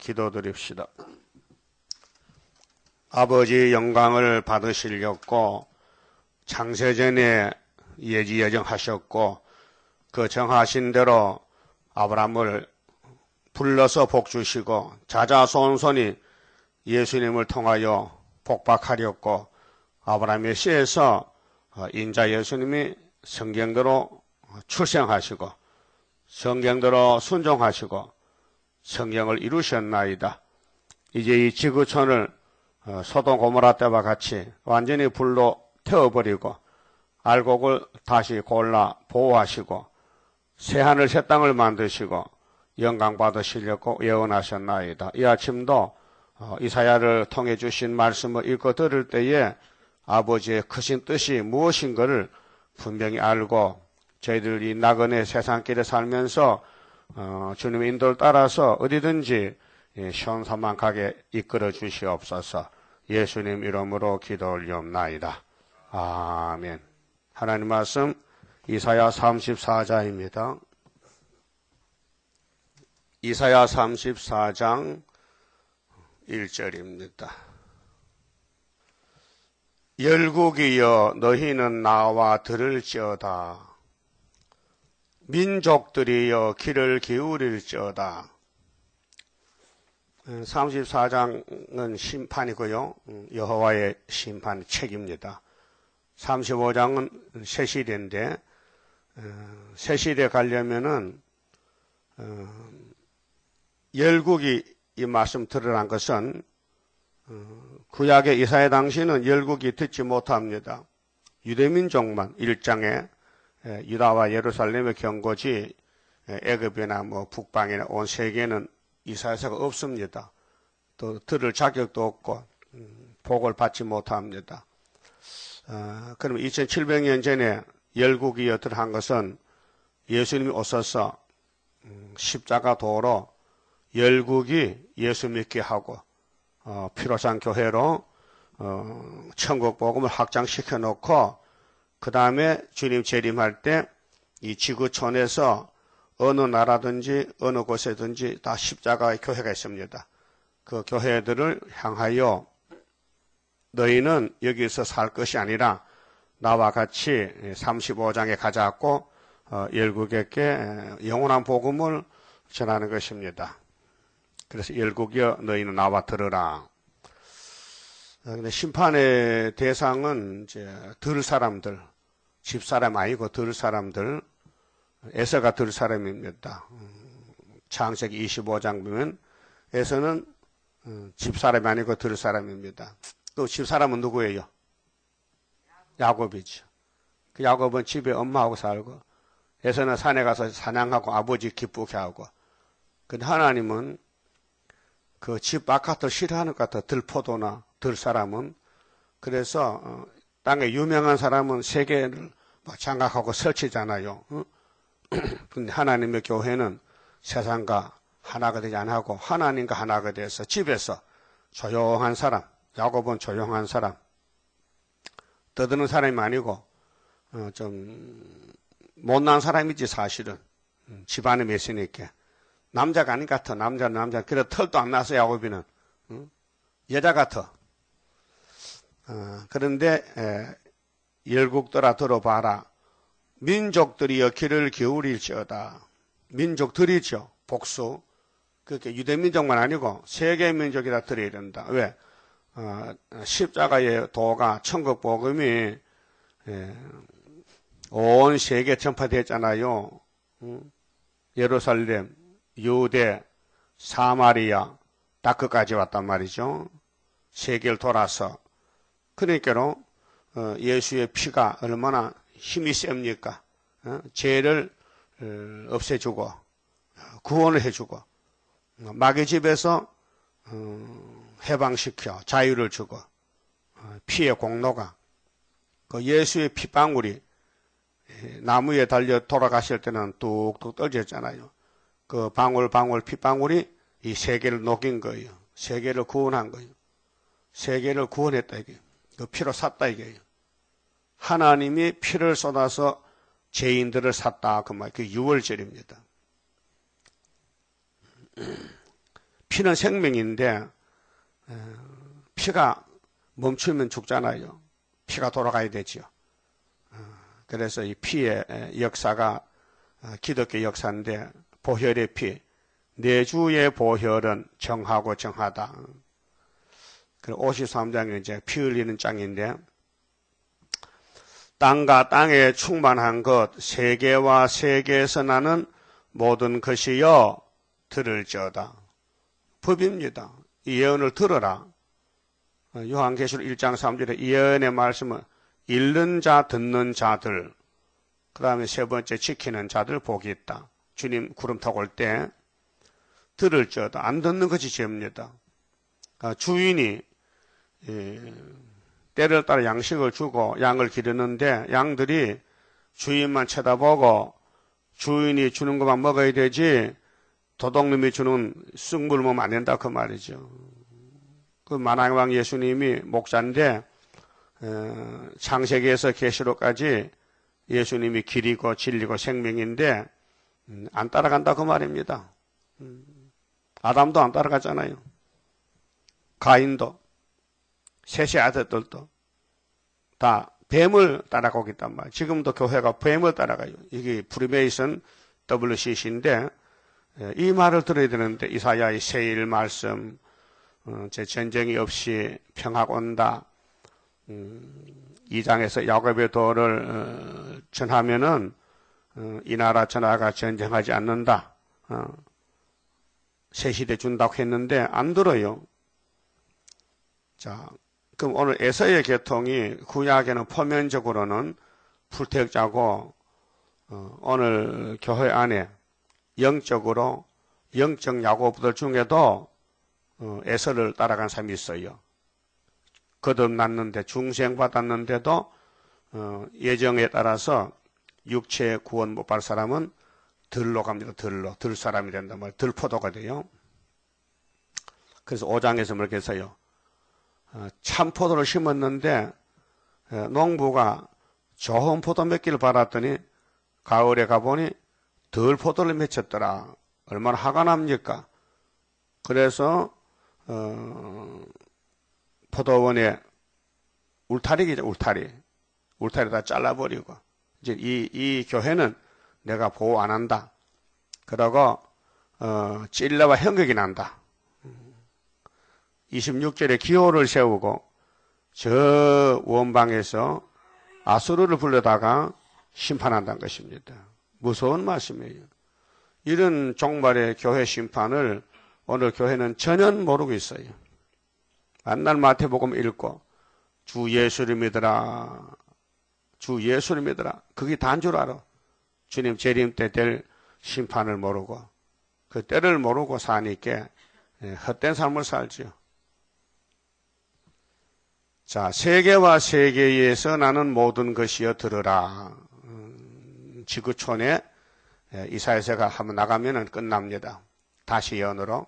기도드립시다. 아버지 영광을 받으시려고 창세전에 예지예정하셨고 그 정하신 대로 아브라함을 불러서 복 주시고 자자손손이 예수님을 통하여 복박하렸고 아브라함의 씨에서 인자 예수님이 성경대로 출생하시고 성경대로 순종하시고 성경을 이루셨나이다. 이제 이 지구촌을 소돔 고모라 때와 같이 완전히 불로 태워버리고 알곡을 다시 골라 보호하시고 새하늘 새 땅을 만드시고 영광 받으시려고 예언하셨나이다. 이 아침도 이사야를 통해 주신 말씀을 읽고 들을 때에 아버지의 크신 뜻이 무엇인가를 분명히 알고 저희들이 나그네 세상길에 살면서 주님의 인도를 따라서 어디든지 시원사만 가게 이끌어 주시옵소서. 예수님 이름으로 기도 올리옵나이다. 아멘. 하나님 말씀 이사야 34장입니다. 이사야 34장 1절입니다. 열국이여 너희는 나와 들을지어다. 민족들이여 귀를 기울일지어다. 34장은 심판이고요. 여호와의 심판 책입니다. 35장은 새시대인데 새시대 가려면은 열국이 이 말씀 들으란 것은 구약의 이사야 당시는 열국이 듣지 못합니다. 유대민족만 1장에 유다와 예루살렘의 경고지 애굽이나 북방이나 온 세계는 이사야서가 없습니다. 또 들을 자격도 없고 복을 받지 못합니다. 그럼 2700년 전에 열국이여 들한 것은 예수님이 오셔서 십자가 도로 열국이 예수 믿게 하고 피로산 교회로 천국 복음을 확장시켜 놓고 그 다음에 주님 재림할 때 이 지구촌에서 어느 나라든지 어느 곳에든지 다 십자가의 교회가 있습니다. 그 교회들을 향하여 너희는 여기서 살 것이 아니라 나와 같이 35장에 가자고 열국에게 영원한 복음을 전하는 것입니다. 그래서 열국이여 너희는 나와 들으라. 근데 심판의 대상은 이제 들 사람들, 집사람 아니고 들 사람들, 에서가 들 사람입니다. 창세기 25장 보면 에서는 집사람이 아니고 들 사람입니다. 또 집사람은 누구예요? 야곱이죠. 그 야곱은 집에 엄마하고 살고 에서는 산에 가서 사냥하고 아버지 기쁘게 하고. 근데 하나님은 그 집 바깥을 싫어하는 것 같아. 들포도나 들 사람은. 그래서 땅에 유명한 사람은 세계를 장악하고 설치잖아요. 근데 하나님의 교회는 세상과 하나가 되지 않고 하나님과 하나가 돼서 집에서 조용한 사람, 야곱은 조용한 사람, 떠드는 사람이 아니고 좀 못난 사람이지 사실은. 집안에 메시니까 남자가 아닌 것 같아. 남자. 그래 털도 안 나서 야곱이는 여자 같아. 그런데 열국들아 들어봐라. 민족들이여 귀를 기울일지어다. 민족들이죠. 복수. 그렇게 유대민족만 아니고 세계 민족이라 들어야 된다. 왜? 십자가의 도가 천국 복음이 온 세계 전파됐잖아요. 예루살렘, 유대, 사마리아, 다 끝까지 왔단 말이죠. 세계를 돌아서. 그러니까 예수의 피가 얼마나 힘이 셉니까? 죄를 없애주고 구원을 해주고 마귀 집에서 해방시켜 자유를 주고 피의 공로가 그 예수의 피방울이 나무에 달려 돌아가실 때는 뚝뚝 떨어졌잖아요. 그 방울 피방울이 이 세계를 녹인 거예요. 세계를 구원한 거예요. 세계를 구원했다 이게. 그 피로 샀다 이게요. 하나님이 피를 쏟아서 죄인들을 샀다 그 말. 그 유월절입니다. 피는 생명인데 피가 멈추면 죽잖아요. 피가 돌아가야 되지요. 그래서 이 피의 역사가 기독교 역사인데 보혈의 피, 내주의 보혈은 정하고 정하다. 53장이 이제 피 흘리는 장인데 땅과 땅에 충만한 것, 세계와 세계에서 나는 모든 것이여 들을지어다. 법입니다. 이 예언을 들어라. 요한계시록 1장 3절에 이 예언의 말씀은 읽는 자, 듣는 자들, 그 다음에 세 번째 지키는 자들 복이 있다. 주님 구름 타고 올 때 들을지어다. 안 듣는 것이 죄입니다. 주인이 때를 따라 양식을 주고 양을 기르는데 양들이 주인만 쳐다보고 주인이 주는 것만 먹어야 되지 도둑놈이 주는 쑥물 먹으면 안 된다 그 말이죠. 그 만왕왕 예수님이 목자인데 창세기에서 계시록까지 예수님이 길이고 진리고 생명인데 안 따라간다 그 말입니다. 아담도 안 따라가잖아요. 가인도 셋의 아들들도 다 뱀을 따라가고 있단 말이에요. 지금도 교회가 뱀을 따라가요. 이게 프리메이슨 WCC인데 이 말을 들어야 되는데 이사야의 세일 말씀, 전쟁이 없이 평화가 온다. 2장에서 야곱의 도를 전하면은 이 나라 저 나라가 전쟁하지 않는다. 새 시대 준다고 했는데 안 들어요. 자, 그럼 오늘 에서의 계통이 구약에는 표면적으로는 불태역자고 오늘 교회 안에 영적으로 영적 야고보들 중에도 에서를 따라간 사람이 있어요. 거듭났는데 중생받았는데도 예정에 따라서 육체 구원 못 받을 사람은 들로 갑니다. 들 사람이 된단 말이에요. 들포도가 돼요. 그래서 5장에서 그렇게 했어요. 참포도를 심었는데 농부가 좋은 포도 맺기를 바랐더니 가을에 가보니 덜 포도를 맺혔더라. 얼마나 화가 납니까? 그래서 포도원에 울타리기죠. 울타리 다 잘라버리고 이제 이 교회는 내가 보호 안 한다. 그러고 찔러와 형격이 난다. 26절에 기호를 세우고 저 원방에서 아수르를 불러다가 심판한다는 것입니다. 무서운 말씀이에요. 이런 종말의 교회 심판을 오늘 교회는 전혀 모르고 있어요. 만날 마태복음 읽고 주 예수를 믿으라. 주 예수를 믿으라. 그게 다인 줄 알아. 주님 재림 때 될 심판을 모르고 그 때를 모르고 사니까 헛된 삶을 살죠. 자, 세계와 세계에서 나는 모든 것이여 들으라. 지구촌에 이사야서가 한번 나가면은 끝납니다. 다시 예언으로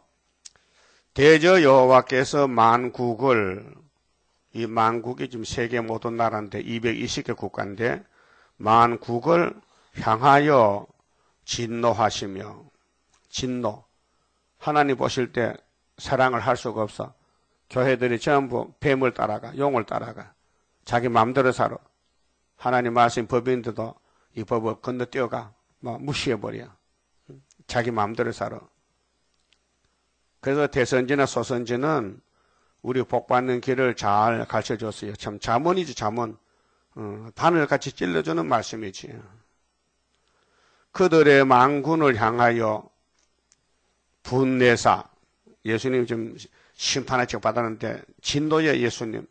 대저 여호와께서 만국을 이 만국이 지금 세계 모든 나라인데 220개 국가인데 만국을 향하여 진노하시며 진노 하나님 보실 때 사랑을 할 수가 없어. 교회들이 전부 뱀을 따라가 용을 따라가 자기 마음대로 살아. 하나님 말씀 법인데도 이 법을 건너뛰어가 무시해버려. 자기 마음대로 살아. 그래서 대선지나 소선지는 우리 복받는 길을 잘 가르쳐줬어요. 참 자문이지 자문. 바늘같이 찔러주는 말씀이지. 그들의 만군을 향하여 분내사 예수님 좀 심판의 책 받았는데 진노의 예수님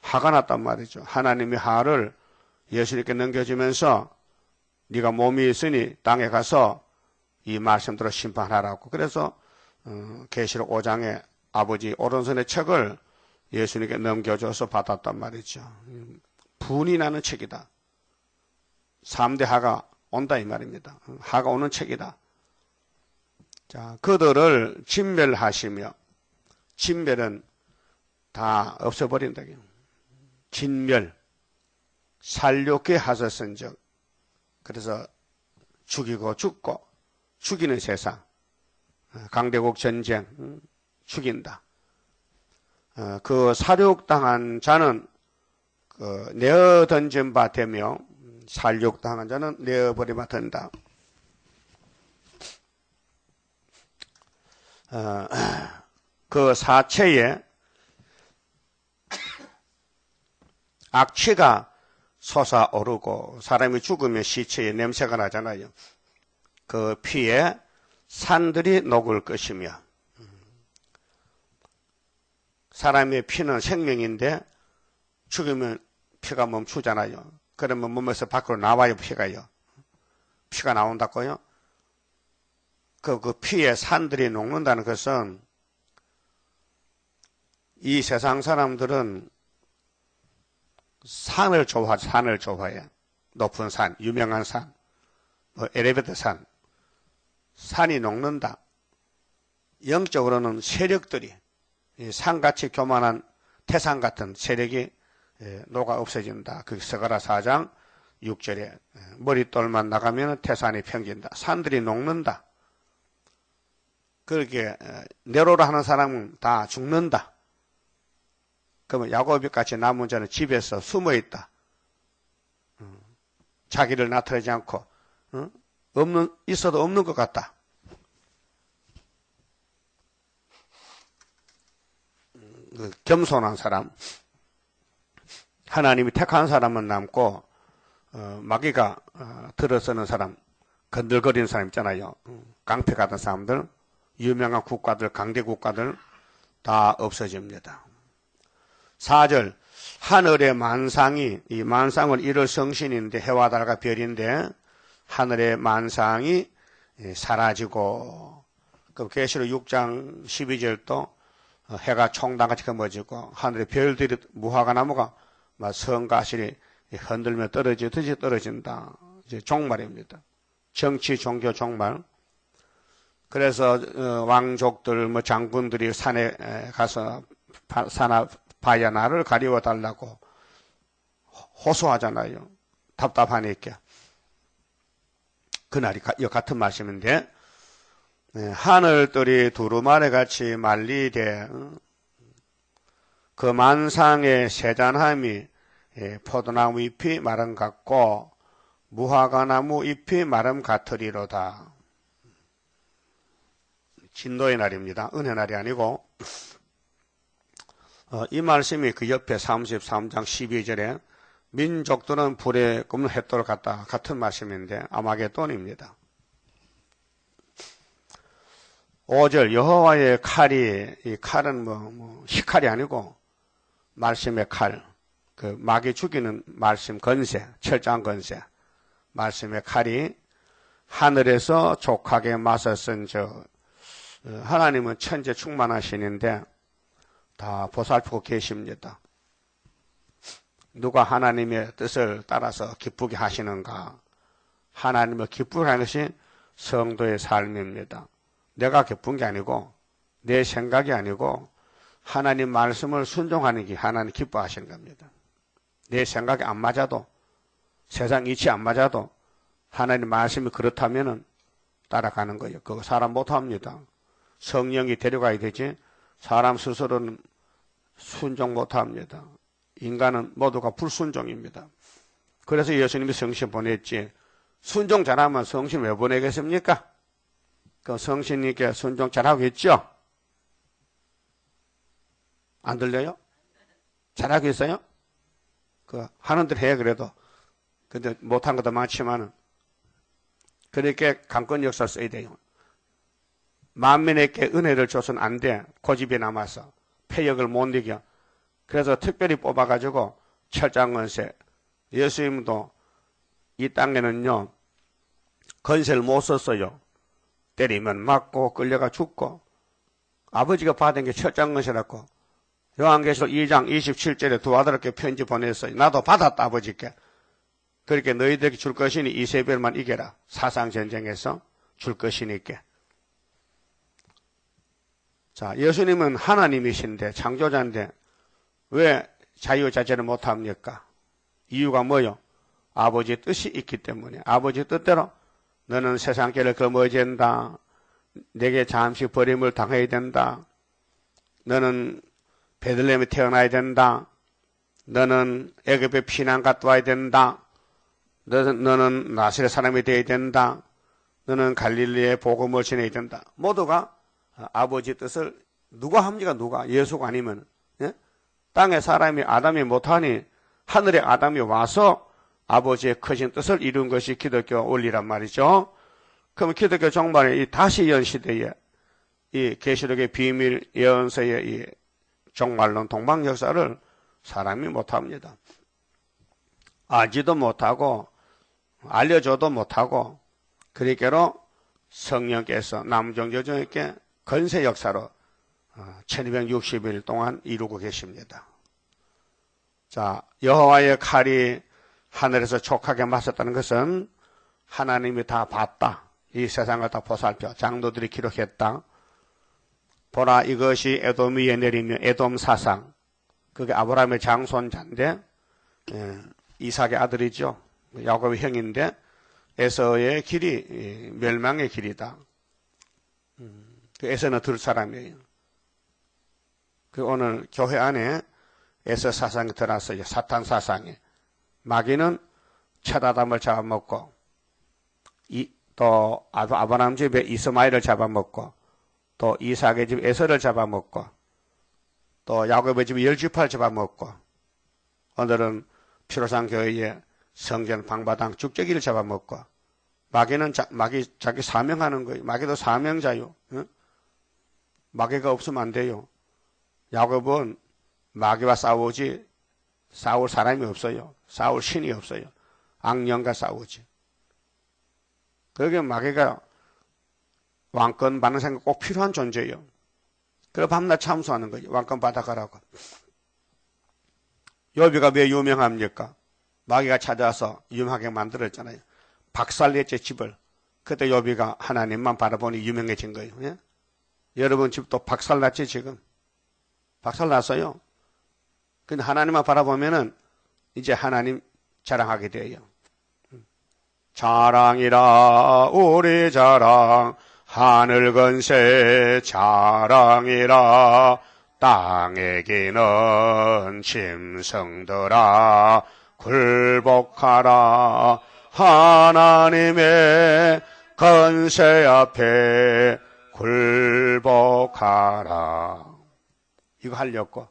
화가 났단 말이죠. 하나님의 화를 예수님께 넘겨주면서 네가 몸이 있으니 땅에 가서 이 말씀대로 심판하라고. 그래서 계시록 5장에 아버지 오른손의 책을 예수님께 넘겨줘서 받았단 말이죠. 분이 나는 책이다. 3대 하가 온다 이 말입니다. 하가 오는 책이다. 자, 그들을 진멸하시며 진멸은 다 없애버린다. 진멸 살렵게 하셨은즉 그래서 죽이고 죽고 죽이는 세상 강대국 전쟁 죽인다. 그 살육당한 자는 내어 던진 바 되며 살육당한 자는 내어버리면 된다. 그 사체에 악취가 솟아오르고 사람이 죽으면 시체에 냄새가 나잖아요. 그 피에 산들이 녹을 것이며 사람의 피는 생명인데 죽으면 피가 멈추잖아요. 그러면 몸에서 밖으로 나와요, 피가요. 피가 나온다고요. 그 피에 산들이 녹는다는 것은 이 세상 사람들은 산을 좋아해. 높은 산, 유명한 산, 엘리베이터 산. 산이 녹는다. 영적으로는 세력들이 산같이 교만한 태산 같은 세력이 녹아 없어진다. 그 스가랴 4장 6절에 머릿돌만 나가면 태산이 평진다. 산들이 녹는다. 그렇게 내로라 하는 사람은 다 죽는다. 그러면 야곱이 같이 남은 자는 집에서 숨어 있다. 자기를 나타내지 않고 있어도 없는 것 같다. 겸손한 사람, 하나님이 택한 사람은 남고 마귀가 들어서는 사람, 건들거리는 사람 있잖아요. 깡패 같은 사람들, 유명한 국가들, 강대 국가들 다 없어집니다. 4절 하늘의 만상이, 이 만상은 이룰 성신인데 해와 달과 별인데 하늘의 만상이 사라지고 그 계시록 6장 12절도 해가 총당같이 검어지고 하늘의 별들이 무화과 나무가 막 성가시리 흔들며 떨어지듯이 떨어진다. 이제 종말입니다. 정치, 종교 종말. 그래서 왕족들, 장군들이 산에 가서 바야 나를 가리워 달라고 호소하잖아요. 답답하니까. 그날이 같은 말씀인데 하늘들이 두루마리 같이 말리되 그 만상의 세잔함이 포도나무 잎이 마름 같고 무화과나무 잎이 마름 같으리로다. 진노의 날입니다. 은혜 날이 아니고 이 말씀이 그 옆에 33장 12절에 민족들은 불에 굽는 햇돌 같다. 같은 말씀인데 아마겟돈입니다. 5절 여호와의 칼이, 이 칼은 희칼이 아니고 말씀의 칼, 그 마귀 죽이는 말씀 건세, 철장 건세, 말씀의 칼이 하늘에서 족하게 맞서쓴 하나님은 천재 충만하시는데 다 보살피고 계십니다. 누가 하나님의 뜻을 따라서 기쁘게 하시는가? 하나님을 기쁘게 하는 것이 성도의 삶입니다. 내가 기쁜 게 아니고 내 생각이 아니고 하나님 말씀을 순종하는 게 하나님 기뻐하시는 겁니다. 내 생각이 안 맞아도 세상 이치 안 맞아도 하나님 말씀이 그렇다면은 따라가는 거예요. 그거 사람 못합니다. 성령이 데려가야 되지 사람 스스로는 순종 못합니다. 인간은 모두가 불순종입니다. 그래서 예수님이 성신 보냈지. 순종 잘하면 성신 왜 보내겠습니까? 그 성신님께 순종 잘하고 있죠? 안 들려요? 잘하고 있어요? 하는 대로 해, 그래도. 근데 못한 것도 많지만은. 그렇게 강권 역사 써야 돼요. 만민에게 은혜를 줘서는 안 돼. 고집이 남아서. 패역을 못 이겨. 그래서 특별히 뽑아가지고 철장건세. 예수님도 이 땅에는요, 건세를 못 썼어요. 때리면 맞고 끌려가 죽고 아버지가 받은 게 철장건세라고 요한계시록 2장 27절에 두 아들에게 편지 보냈어요. 나도 받았다 아버지께. 그렇게 너희들에게 줄 것이니 이세벨만 이겨라. 사상전쟁에서 줄 것이니까. 자, 예수님은 하나님이신데 창조자인데 왜 자유자재를 못합니까? 이유가 뭐요? 아버지 뜻이 있기 때문에. 아버지 뜻대로 너는 세상길을 거머쥔다. 내게 잠시 버림을 당해야 된다. 너는 베들레헴에 태어나야 된다. 너는 애굽에 피난 갔다 와야 된다. 너는 나사렛 사람이 되어야 된다. 너는 갈릴리에 복음을 전해야 된다. 모두가 아버지 뜻을 누가 합니까? 누가? 예수가 아니면. 예? 땅의 사람이 아담이 못하니 하늘의 아담이 와서 아버지의 크신 뜻을 이룬 것이 기독교 원리란 말이죠. 그럼 기독교 종말의 이 다시연 시대에 이 계시록의 비밀 예언서의 이 종말론 동방 역사를 사람이 못합니다. 알지도 못하고 알려줘도 못하고 그러니까로 성령께서 남종교종에게 건세 역사로 1260일 동안 이루고 계십니다. 자, 여호와의 칼이 하늘에서 촉하게 맞았다는 것은 하나님이 다 봤다. 이 세상을 다 보살펴 장로들이 기록했다. 보라, 이것이 에돔 위에 내리는 에돔 사상. 그게 아브라함의 장손자인데 이삭의 아들이죠. 야곱의 형인데 에서의 길이 멸망의 길이다. 에서는 들 사람이에요. 그 오늘 교회 안에 에서 사상이 들어왔어요. 사탄 사상에. 마귀는 첫 아담을 잡아먹고 또 아브라함 집에 이스마엘을 잡아먹고 또 이삭의 집 에서를 잡아먹고 또 야곱의 집 열지파를 잡아먹고 오늘은 피로상 교회에 성전 방바당 죽제기를 잡아먹고 마귀는 마귀 자기 사명하는 거예요. 마귀도 사명자요. 응? 마귀가 없으면 안 돼요. 야곱은 마귀와 싸우지 싸울 사람이 없어요. 싸울 신이 없어요. 악령과 싸우지. 그러게 마귀가 왕권 받는 생각 꼭 필요한 존재예요. 그래 밤낮 참수하는 거예요. 왕권 받아가라고. 욥비가 왜 유명합니까? 마귀가 찾아와서 유명하게 만들었잖아요. 박살냈지 집을. 그때 욥비가 하나님만 바라보니 유명해진 거예요. 예? 여러분 집도 박살났지 지금. 박살났어요. 근데 하나님만 바라보면은 이제 하나님 자랑하게 돼요. 자랑이라 우리 자랑 하늘 건세 자랑이라 땅에 기는 짐승들아 굴복하라 하나님의 건세 앞에 굴복하라. 이거 하려고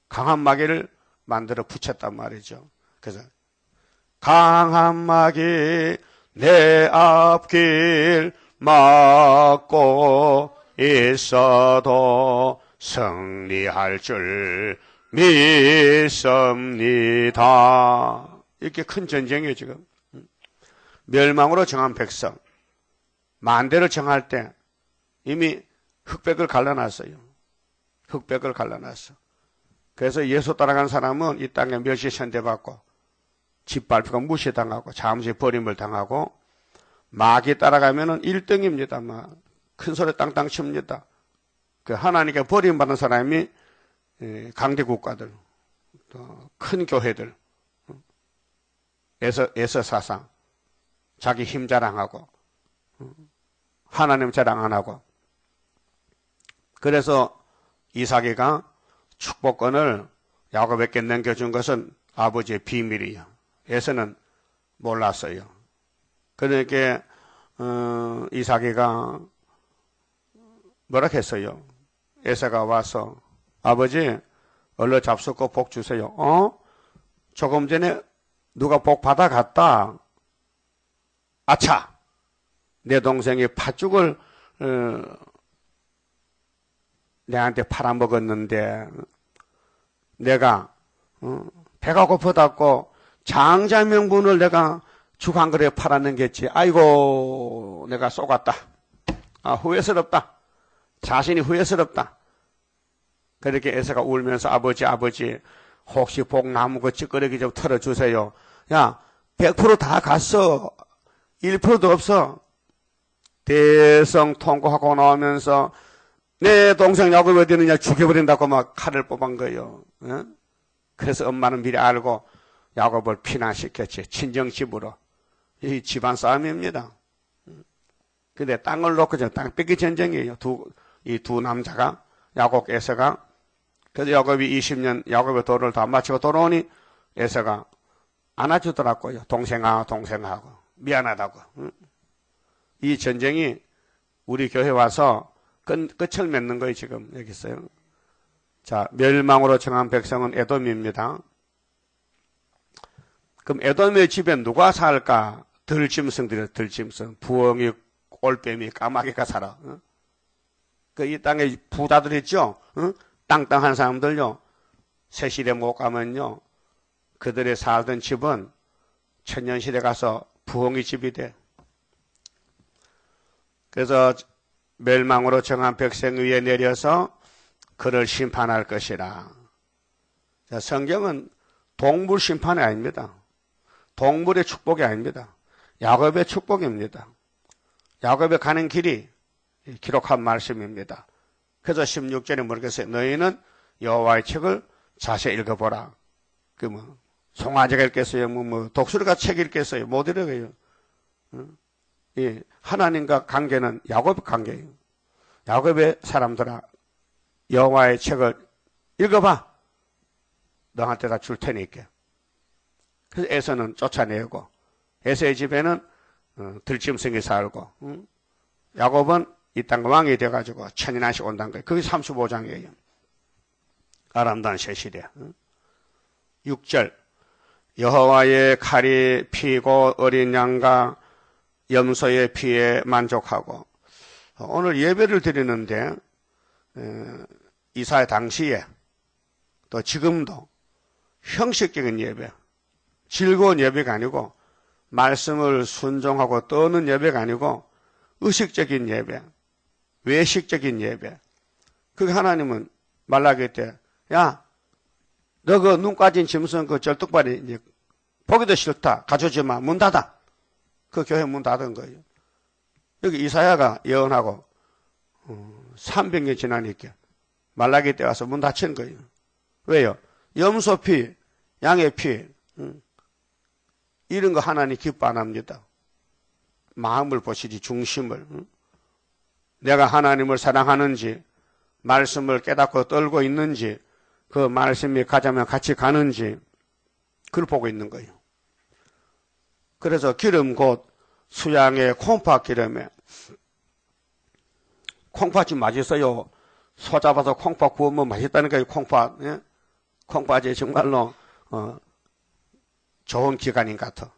강한 마귀를 만들어 붙였단 말이죠. 그래서 강한 마귀 내 앞길 막고 있어도 승리할 줄 믿습니다. 이렇게 큰 전쟁이에요 지금. 멸망으로 정한 백성 만대를 정할 때 이미 흑백을 갈라놨어요. 흑백을 갈라놨어. 그래서 예수 따라간 사람은 이 땅에 멸시 천대받고 짓밟히고 무시당하고 잠시 버림을 당하고 마귀 따라가면은 1등입니다. 막 큰 소리 땅땅 칩니다. 그 하나님께 버림받은 사람이 강대 국가들, 또 큰 교회들, 에서 사상, 자기 힘 자랑하고 하나님 자랑 안 하고. 그래서 이삭이가 축복권을 야곱에게 넘겨준 것은 아버지의 비밀이에요. 에서는 몰랐어요. 그러니까 이삭이가 뭐라 했어요? 에서가 와서 아버지 얼른 잡숫고 복 주세요. 조금 전에 누가 복 받아갔다. 아차! 내 동생이 팥죽을 내한테 팔아먹었는데 내가 배가 고프다고 장자 명분을 내가 죽 한 그릇 팔아넘겼지. 아이고 내가 쏘갔다. 후회스럽다. 자신이 후회스럽다. 그렇게 에서가 울면서 아버지 혹시 복 남은 거 찌꺼기 좀 털어주세요. 야 100% 다 갔어. 1%도 없어. 대성 통곡하고 나오면서 내 동생 야곱이 어디 있느냐 죽여버린다고 막 칼을 뽑은 거예요. 어? 그래서 엄마는 미리 알고 야곱을 피난시켰지. 친정집으로. 이 집안 싸움입니다. 근데 땅을 놓고 땅 뺏기 전쟁이에요. 이 두 남자가 야곱 에서가. 그래서 야곱이 20년 야곱의 돌을 다 마치고 돌아오니 에서가 안아주더라고요. 동생하고 미안하다고. 이 전쟁이 우리 교회 와서 끝을 맺는 거예요. 지금 여기 있어요. 자, 멸망으로 정한 백성은 에돔입니다. 그럼 에돔의 집에 누가 살까? 들짐승들이에요. 들짐승. 부엉이, 올빼미, 까마귀가 살아. 이 땅에 부자들 있죠? 땅땅한 사람들요. 새시대 못 가면요. 그들의 살던 집은 천년시대 가서 부엉이 집이 돼. 그래서 멸망으로 정한 백성 위에 내려서 그를 심판할 것이라. 자, 성경은 동물 심판이 아닙니다. 동물의 축복이 아닙니다. 야곱의 축복입니다. 야곱의 가는 길이 기록한 말씀입니다. 그래서 16절에 모르겠어요. 너희는 여호와의 책을 자세히 읽어보라. 송아지가 읽겠어요? 독수리가 책 읽겠어요? 못 읽어요. 하나님과 관계는 야곱의 관계예요. 야곱의 사람들아, 여호와의 책을 읽어봐. 너한테 다 줄 테니까. 그래서 에서는 쫓아내고, 에서의 집에는 들짐승이 살고, 야곱은 이 땅 왕이 돼가지고 천인한씩 온다는 거예요. 그게 35장이에요. 아름다운 새시대. 6절 여호와의 칼이 피고 어린 양과 염소의 피에 만족하고. 오늘 예배를 드리는데 이사야 당시에 또 지금도 형식적인 예배, 즐거운 예배가 아니고 말씀을 순종하고 떠는 예배가 아니고 의식적인 예배, 외식적인 예배. 그게 하나님은 말라기 때, 야, 너 그 눈 까진 짐승 그 절뚝발이 이제 보기도 싫다. 가져오지 마. 문 닫아. 그 교회 문 닫은 거예요. 여기 이사야가 예언하고 300년 지나니까 말라기 때 와서 문 닫힌 거예요. 왜요? 염소 피, 양의 피, 이런 거 하나님 기뻐 안 합니다. 마음을 보시지, 중심을. 내가 하나님을 사랑하는지, 말씀을 깨닫고 떨고 있는지, 그 말씀이 가자면 같이 가는지, 그걸 보고 있는 거예요. 그래서 기름 곧 수양의 콩팥 기름에, 콩팥이 맛있어요. 소 잡아서 콩팥 구우면 맛있다니까요, 콩팥. 예? 콩팥이 정말로 좋은 기관인 것 같아.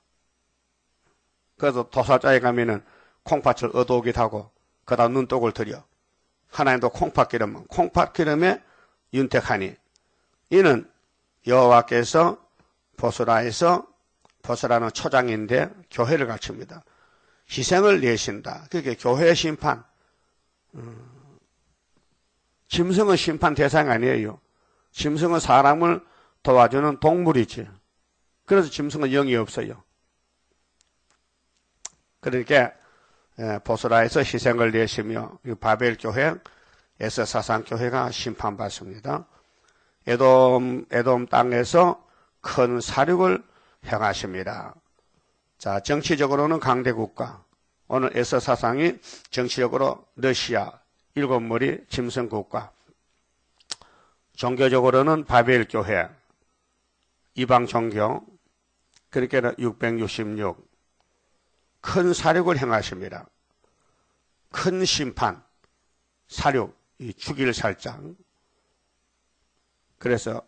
그래서 도살자에 가면은 콩팥을 얻어오기도 하고 그다음 눈독을 들여. 하나님도 콩팥 기름에 윤택하니 이는 여호와께서 보스라에서, 보스라는 초장인데 교회를 갖춥니다. 희생을 내신다. 그게 교회의 심판. 짐승은 심판 대상 아니에요. 짐승은 사람을 도와주는 동물이지. 그래서 짐승은 영이 없어요. 그러니까 보스라에서 희생을 내시며 바벨 교회, 에서 사상 교회가 심판받습니다. 에돔 땅에서 큰 사륙을 행하십니다. 자, 정치적으로는 강대국가. 오늘 에서 사상이 정치적으로 러시아, 일곱머리 짐승국가. 종교적으로는 바벨 교회, 이방 종교. 그러니까 666. 큰 사륙을 행하십니다. 큰 심판, 사륙, 이 죽일 살장. 그래서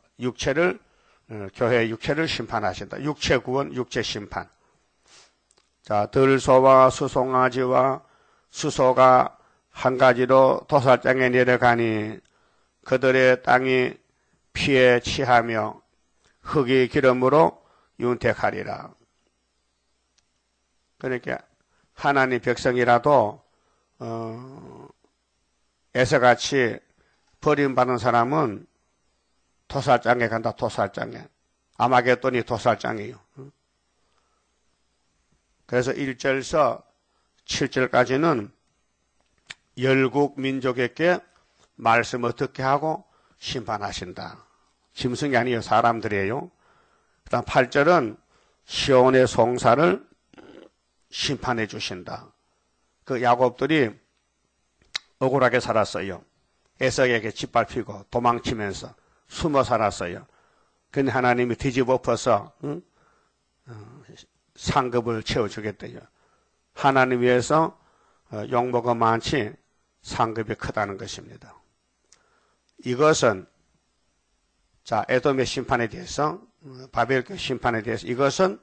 교회의 육체를 심판하신다. 육체 구원, 육체 심판. 자, 들소와 수송아지와 수소가 한 가지로 도살장에 내려가니 그들의 땅이 피에 취하며 흙이 기름으로 윤택하리라. 그러니까 하나님 백성이라도 에서같이 버림받은 사람은 도살장에 간다. 도살장에. 아마겟돈이 도살장이에요. 그래서 1절서 7절까지는 열국 민족에게 말씀을 듣게 하고 심판하신다. 짐승이 아니에요. 사람들이에요. 그 다음 8절은 시온의 송사를 심판해 주신다. 그 야곱들이 억울하게 살았어요. 에서에게 짓밟히고 도망치면서 숨어 살았어요. 근데 하나님이 뒤집어엎어서 상급을 채워주겠대요. 하나님 위해서 욕먹어 많지 상급이 크다는 것입니다. 이것은 자 에돔의 심판에 대해서 바벨교 심판에 대해서 이것은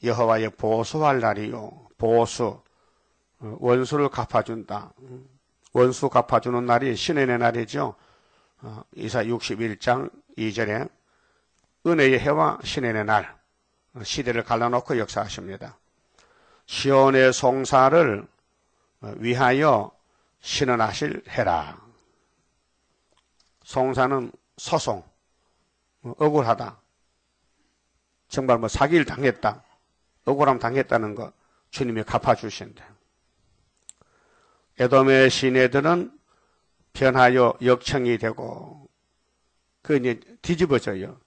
여호와의 보수할 날이요. 보수 원수를 갚아준다. 원수 갚아주는 날이 신의 날이죠. 이사 61장 2절에 은혜의 해와 신의 날 시대를 갈라놓고 역사하십니다. 시온의 송사를 위하여 신원하실 해라. 송사는 소송, 억울하다. 정말 사기를 당했다. 억울함 당했다는 거 주님이 갚아주신대. 에돔의 시내들은 변하여 역청이 되고 그 이제 뒤집어져요.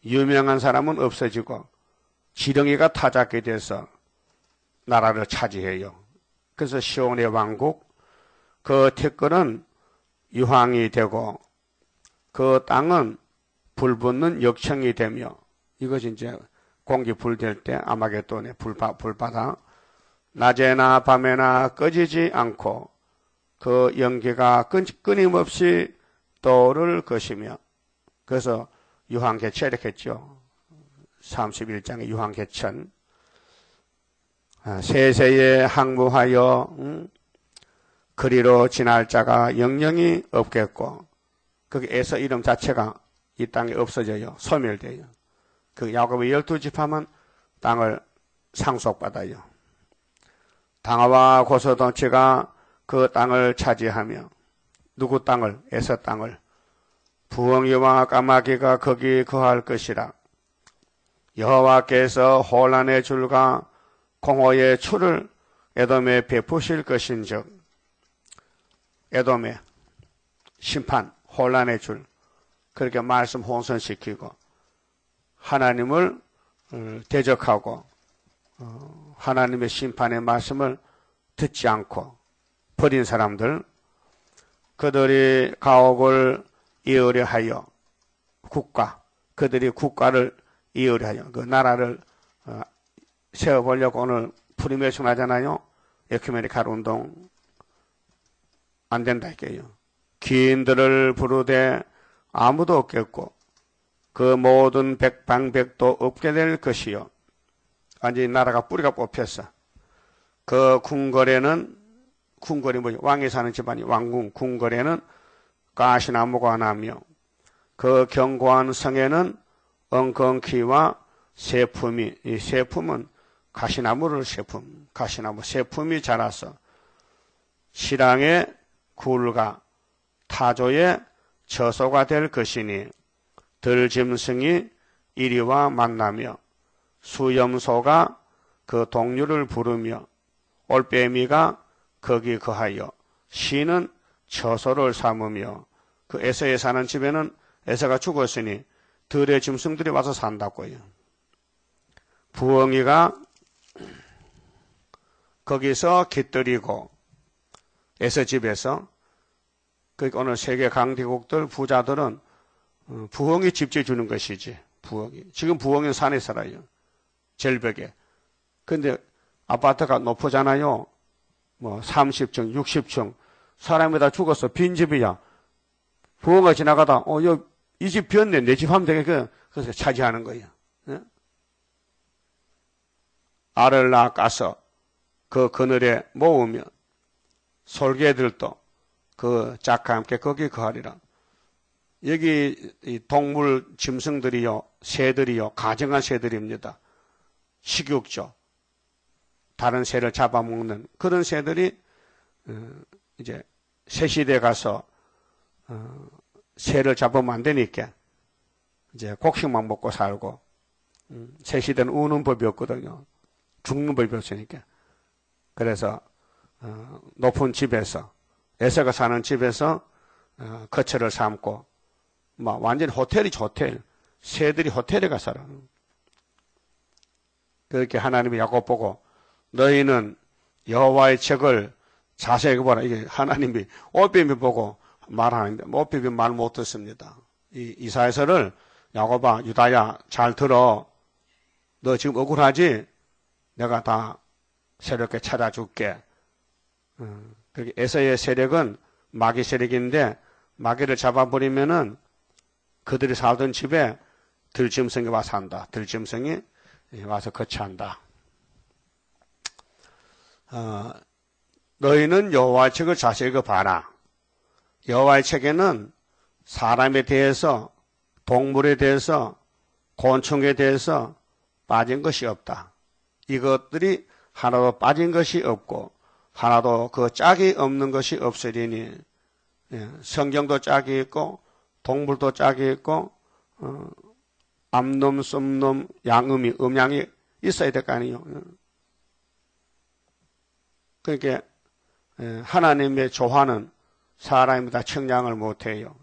유명한 사람은 없어지고 지렁이가 타작게 돼서 나라를 차지해요. 그래서 시온의 왕국 그 태권은 유황이 되고 그 땅은 불붙는 역청이 되며 이것이 이제 공기 불될 때 아마겟돈의 불바다 낮에나 밤에나 꺼지지 않고 그 연기가 끊임없이 떠오를 것이며 그래서 유황개천 이렇게 했죠. 31장의 유황개천 세세에 항무하여 그리로 지날 자가 영영이 없겠고 거기에서 이름 자체가 이 땅에 없어져요. 소멸돼요. 그 야곱의 12지파만 땅을 상속받아요. 당화와 고소덩치가 그 땅을 차지하며 누구 땅을? 에서 땅을 부엉이와 까마귀가 거기 거할 것이라. 여호와께서 혼란의 줄과 공허의 추를 에돔에 베푸실 것인즉 에돔의 심판, 혼란의 줄 그렇게 말씀 혼선시키고 하나님을 대적하고 하나님의 심판의 말씀을 듣지 않고 버린 사람들 그들이 가옥을 이으려 하여 그들이 국가를 이으려 하여 그 나라를 세워보려고 오늘 프리메이션 하잖아요. 에큐메니칼 운동 안 된다 이게요. 기인들을 부르되 아무도 없겠고 그 모든 백방백도 없게 될 것이요. 완전히 나라가 뿌리가 뽑혔어. 그 궁궐이 뭐지? 왕이 사는 집안이 왕궁, 궁궐에는 가시나무가 나며 그 견고한 성에는 엉겅퀴와 세품이, 이 세품은 가시나무를 세품, 가시나무 세품이 자라서 시랑의 굴과 타조의 처소가 될 것이니 들짐승이 이리와 만나며 수염소가 그 동류를 부르며 올빼미가 거기 거하여 시는 처소를 삼으며 그 에서에 사는 집에는 에서가 죽었으니 들의 짐승들이 와서 산다고요. 부엉이가 거기서 깃들이고 에서 집에서 그러니까 오늘 세계 강대국들 부자들은 부엉이 집지 주는 것이지. 부엉이. 지금 부엉이는 산에 살아요. 절벽에. 근데 아파트가 높잖아요. 30층, 60층. 사람이 다 죽었어. 빈집이야. 부엉이가 지나가다, 이 집 비었네. 내 집 하면 되겠어. 그래서 차지하는 거예요. 네? 알을 낚아서 그 그늘에 모으며 솔개들도 그 짝과 함께 거기 거하리라. 여기 이 동물 짐승들이요, 새들이요, 가정한 새들입니다. 식육조, 다른 새를 잡아먹는 그런 새들이 이제 새시대에 가서 새를 잡으면 안 되니까 이제 곡식만 먹고 살고 새시대는 우는 법이 없거든요. 죽는 법이 없으니까. 그래서 높은 집에서 에서가 사는 집에서 거처를 삼고 완전 호텔이지 호텔. 새들이 호텔에 가 살아. 그렇게 하나님이 야곱 보고 너희는 여호와의 책을 자세히 보라. 이게 하나님이 올빼미 보고 말하는데 모피비 말 못 듣습니다. 이 이사야서를 야곱아 유다야 잘 들어. 너 지금 억울하지? 내가 다 새롭게 찾아줄게. 에서의 세력은 마귀 세력인데 마귀를 잡아버리면은 그들이 살던 집에 들짐승이 와서 산다. 들짐승이 와서 거처한다. 너희는 여호와의 책을 자세히 봐라. 여호와의 책에는 사람에 대해서, 동물에 대해서, 곤충에 대해서 빠진 것이 없다. 이것들이 하나도 빠진 것이 없고 하나도 그 짝이 없는 것이 없으리니, 성경도 짝이 있고 동물도 짝이 있고 암놈, 쏨놈, 양음이, 음양이 있어야 될 거 아니에요. 그러니까 하나님의 조화는 사람이 다 청량을 못해요.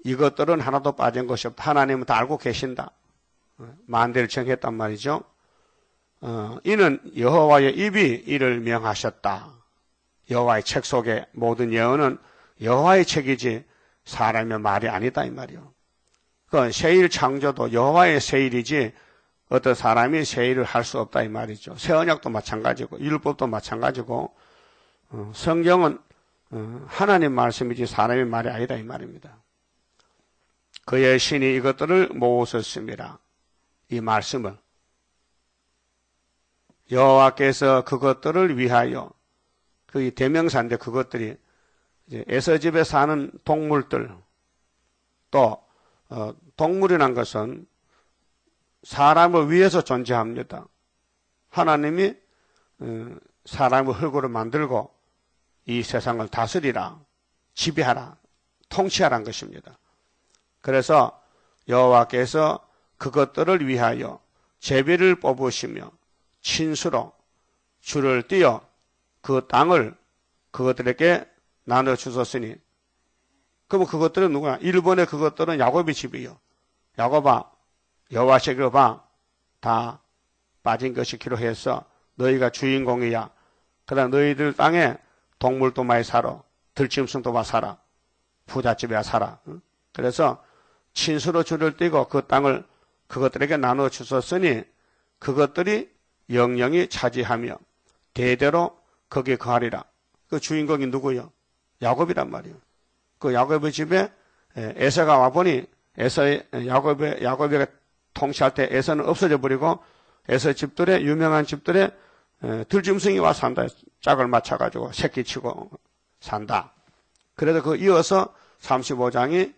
이것들은 하나도 빠진 것이 없다. 하나님은 다 알고 계신다. 만대를 정했단 말이죠. 이는 여호와의 입이 이를 명하셨다. 여호와의 책 속에 모든 예언은 여호와의 책이지 사람의 말이 아니다 이 말이요. 그 세일 창조도 여호와의 세일이지 어떤 사람이 세일을 할 수 없다 이 말이죠. 새 언약도 마찬가지고 율법도 마찬가지고 성경은 하나님 말씀이지 사람의 말이 아니다 이 말입니다. 그의 신이 이것들을 모으셨습니다. 이 말씀을 여호와께서 그것들을 위하여, 그 대명사인데 그것들이 이제 에서집에 사는 동물들, 또 동물이란 것은 사람을 위해서 존재합니다. 하나님이 사람을 흙으로 만들고 이 세상을 다스리라, 지배하라, 통치하라는 것입니다. 그래서 여호와께서 그것들을 위하여 제비를 뽑으시며 친수로 줄을 띄어 그 땅을 그것들에게 나눠주셨으니, 그러면 그것들은 누구야? 일본의 그것들은 야곱의 집이요. 야곱아, 여호와 책을 봐. 다 빠진 것이 기록해서 너희가 주인공이야. 그러나 너희들 땅에 동물도 많이 살아. 들짐승도 많이 살아. 부잣집에 살아. 그래서 친수로 줄을 띄고 그 땅을 그것들에게 나눠주셨으니 그것들이 영영이 차지하며 대대로 거기에 거하리라. 그 주인공이 누구요? 야곱이란 말이에요. 그 야곱의 집에 에서가 와보니 야곱이 통치할 때 에서는 없어져 버리고 에서 집들에, 유명한 집들에 들짐승이 와서 산다. 짝을 맞춰가지고 새끼치고 산다. 그래서 그 이어서 35장이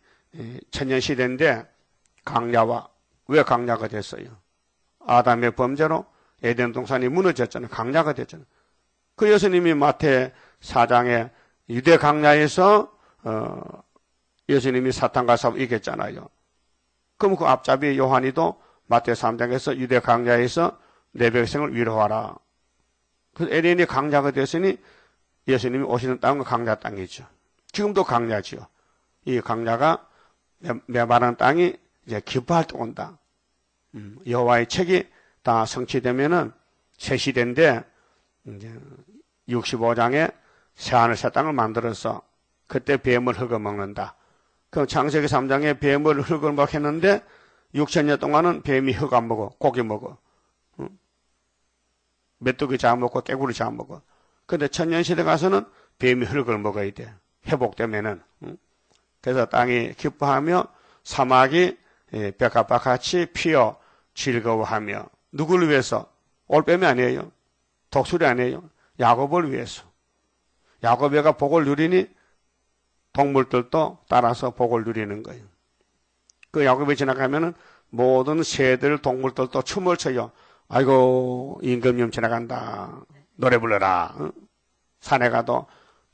천년시대인데 강야와, 왜 강야가 됐어요? 아담의 범죄로 에덴 동산이 무너졌잖아요. 강야가 됐잖아요. 그 예수님이 마태 4장에 유대 강야에서 예수님이 사탄과 싸워 이겼잖아요. 그럼 그 앞잡이 요한이도 마태 3장에서 유대 강야에서 내 백성을 위로하라. 그 에덴이 강야가 됐으니 예수님이 오시는 땅은 강야 땅이죠. 지금도 강야지요. 이 강야가 메마른 땅이 이제 기뻐할 때 온다. 여호와의 책이 다 성취되면은 새 시대인데 이제 65장에 새하늘 새 땅을 만들어서 그때 뱀을 흙어먹는다. 그럼 창세기 3장에 뱀을 흙어먹었는데 6,000년 동안은 뱀이 흙 안 먹어. 고기 먹어. 메뚜기 잡아먹고 깨구리 잡아먹어. 근데 천년시대 가서는 뱀이 흙을 먹어야 돼. 회복되면은. 그래서 땅이 기뻐하며 사막이 벽화박같이 피어 즐거워하며, 누구를 위해서? 올빼미 아니에요. 독수리 아니에요. 야곱을 위해서. 야곱이가 복을 누리니 동물들도 따라서 복을 누리는 거예요. 그 야곱이 지나가면은 모든 새들, 동물들도 춤을 춰요. 아이고, 임금님 지나간다. 노래 불러라. 산에 가도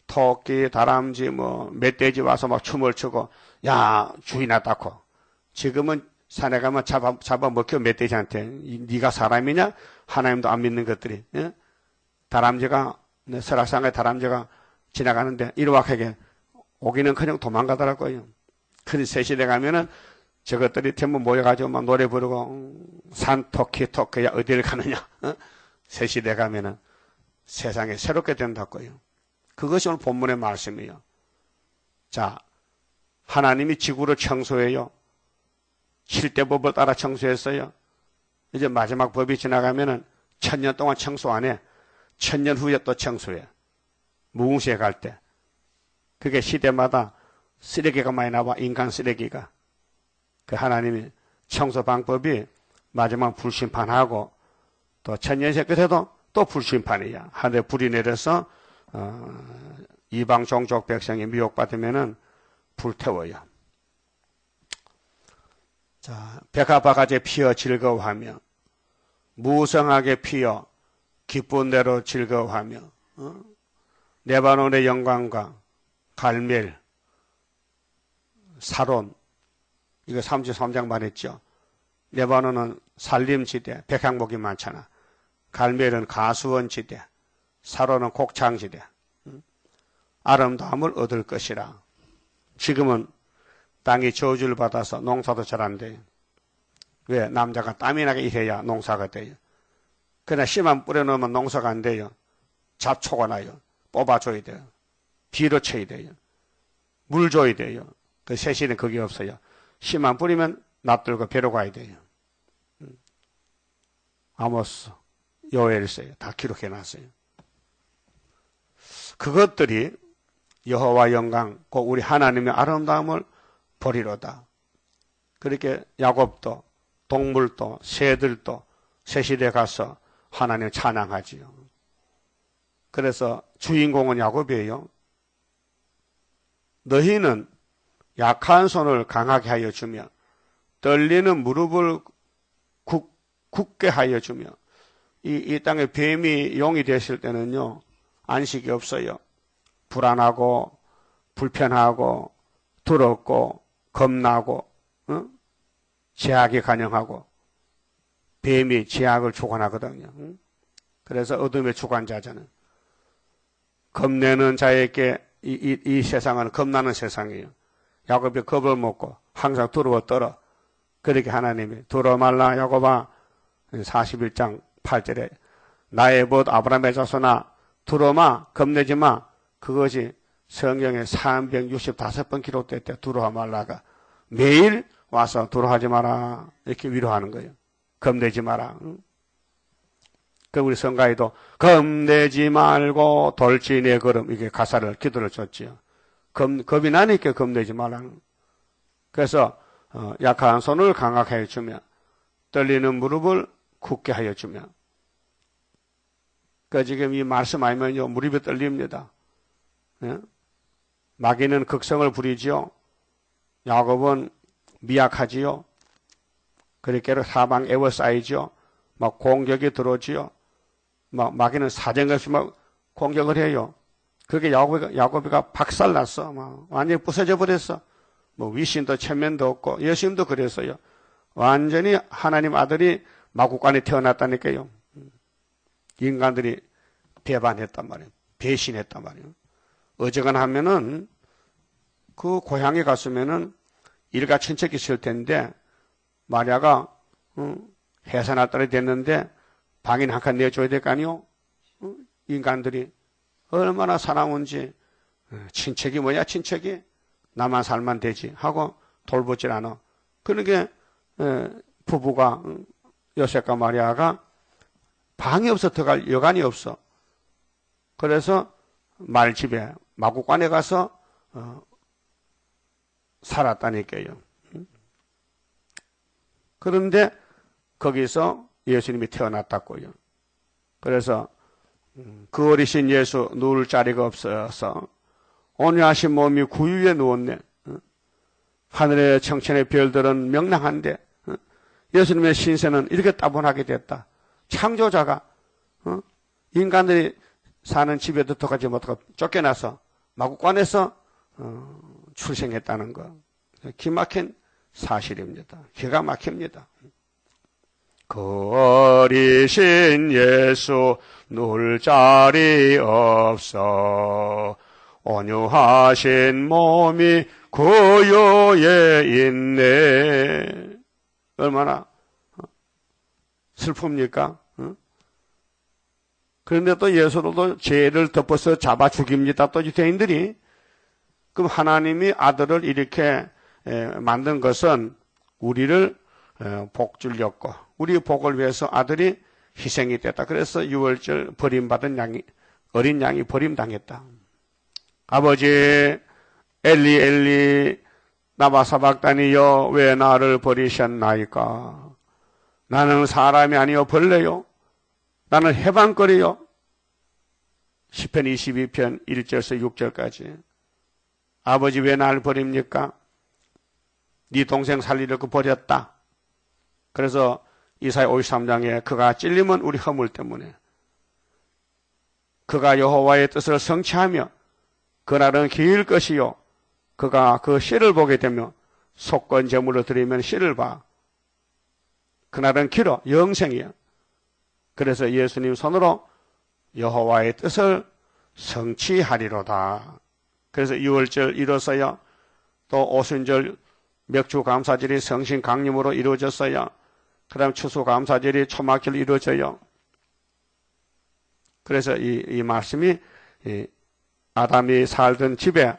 토끼, 다람쥐, 멧돼지 와서 막 춤을 추고, 야, 주인 왔다고. 지금은 산에 가면 잡아먹혀 멧돼지한테. 네가 사람이냐? 하나님도 안 믿는 것들이. 예? 다람쥐가, 설악산에 다람쥐가 지나가는데 일확하게 오기는 그냥 도망가더라고요. 근데 새 시대 가면은 저것들이 전부 모여가지고 막 노래 부르고, 산 토끼야 어디를 가느냐? 새 시대 가면은 세상에 새롭게 된다고요. 그것이 오늘 본문의 말씀이에요. 자, 하나님이 지구를 청소해요. 7대 법을 따라 청소했어요. 이제 마지막 법이 지나가면은 1000년 동안 청소 안 해. 1000년 후에 또 청소해. 무궁시에 갈 때. 그게 시대마다 쓰레기가 많이 나와, 인간 쓰레기가. 그 하나님이 청소 방법이 마지막 불심판하고 또 천년세 끝에도 또 불심판이야. 하늘에 불이 내려서 이방 종족 백성이 미혹받으면은 불태워요. 자, 백합바가지에 피어 즐거워하며 무성하게 피어 기쁜 대로 즐거워하며 레바논의 영광과 갈멜, 사론, 이거 33장 말했죠. 레바논은 산림지대, 백향목이 많잖아. 갈멜은 가수원지대, 사론은 곡창지대. 아름다움을 얻을 것이라. 지금은 땅이 저주를 받아서 농사도 잘 안 돼요. 왜? 남자가 땀이 나게 일해야 농사가 돼요. 그러나 씨만 뿌려놓으면 농사가 안 돼요. 잡초가 나요. 뽑아줘야 돼요. 비료 쳐야 돼요. 물 줘야 돼요. 그 세시는 그게 없어요. 씨만 뿌리면 납들고 배로 가야 돼요. 아모스, 요엘서에 다 기록해놨어요. 그것들이 여호와 영광, 곧 우리 하나님의 아름다움을 보리로다. 그렇게 야곱도 동물도 새들도 새시대에 가서 하나님을 찬양하지요. 그래서 주인공은 야곱이에요. 너희는 약한 손을 강하게 하여 주며 떨리는 무릎을 굳게 하여 주며 이 땅에 뱀이 용이 됐을 때는요, 안식이 없어요. 불안하고 불편하고 두렵고 겁나고 제약이 간영하고 뱀이 제약을 주관하거든요. 그래서 어둠의 주관자잖아요. 겁내는 자에게 이 세상은 겁나는 세상이에요. 야곱이 겁을 먹고 항상 두려워 떨어. 그렇게 하나님이 두려워 말라 야곱아 41장 8절에 나의 벗 아브라함의 자손아 두려워 마 겁내지 마. 그것이 성경에 365번 기록됐대. 두려워 말라가 매일 와서 두려워하지 마라 이렇게 위로하는 거예요. 겁내지 마라. 그 우리 성가에도 겁내지 말고 돌진의 걸음 이게 가사를 기도를 줬지요. 겁이 나니까 겁내지 말라. 그래서 약한 손을 강하게 하여 주며 떨리는 무릎을 굳게 하여 주며 그 지금 이 말씀 아니면요 무릎이 떨립니다. 예? 마귀는 극성을 부리지요. 야곱은 미약하지요. 그렇게 사방 에워싸이지요. 막 공격이 들어오지요. 막 마귀는 사정없이 막 공격을 해요. 그게 야곱이가 박살났어. 막 완전히 부서져 버렸어. 뭐 위신도 천면도 없고 예수님도 그랬어요. 완전히 하나님 아들이 마구간에 태어났다니까요. 인간들이 배반했단 말이에요. 배신했단 말이에요. 어지간하면은 하면은 그 고향에 갔으면은 일가 친척이 있을 텐데 마리아가 해산할 딸이 됐는데 방인 한 칸 내줘야 될 거 아니요? 인간들이 얼마나 사나운지 친척이 뭐야 친척이 나만 살면 되지 하고 돌보질 않아. 그러니까 부부가 요셉과 마리아가 방이 없어 들어갈 여간이 없어. 그래서 말집에 마구간에 가서 살았다니까요. 그런데 거기서 예수님이 태어났다고요. 그래서 그 어리신 예수 누울 자리가 없어서 온유하신 몸이 구유에 누웠네. 하늘의 청천의 별들은 명랑한데 예수님의 신세는 이렇게 따분하게 됐다. 창조자가 인간들이 사는 집에 들어가지 못하고 쫓겨나서 마구간에서 출생했다는 거. 기막힌 사실입니다. 기가 막힙니다. 그 어리신 예수 누울 자리 없어 온유하신 몸이 구유에 있네. 얼마나 슬픕니까? 그런데 또 예수로도 죄를 덮어서 잡아 죽입니다. 또 유대인들이. 그럼 하나님이 아들을 이렇게 만든 것은 우리를 복 주려고, 우리 복을 위해서 아들이 희생이 됐다. 그래서 유월절 버림받은 어린 양이 버림당했다. 아버지, 엘리 엘리 나마 사박다니여 왜 나를 버리셨나이까? 나는 사람이 아니요 벌레요. 나는 해방거리요. 시편 22편 1절에서 6절까지. 아버지 왜 나를 버립니까? 네 동생 살리려고 버렸다. 그래서 이사야 53장에 그가 찔림은 우리 허물 때문에, 그가 여호와의 뜻을 성취하며 그날은 길 것이요, 그가 그 씨를 보게 되며 속건 제물로 드리면 씨를 봐. 그날은 길어 영생이야. 그래서 예수님 손으로 여호와의 뜻을 성취하리로다. 그래서 유월절 이뤘어요. 또 오순절 맥주감사절이 성신강림으로 이루어졌어요. 그 다음 추수감사절이 초막절 이루어져요. 그래서 이 말씀이 아담이 살던 집에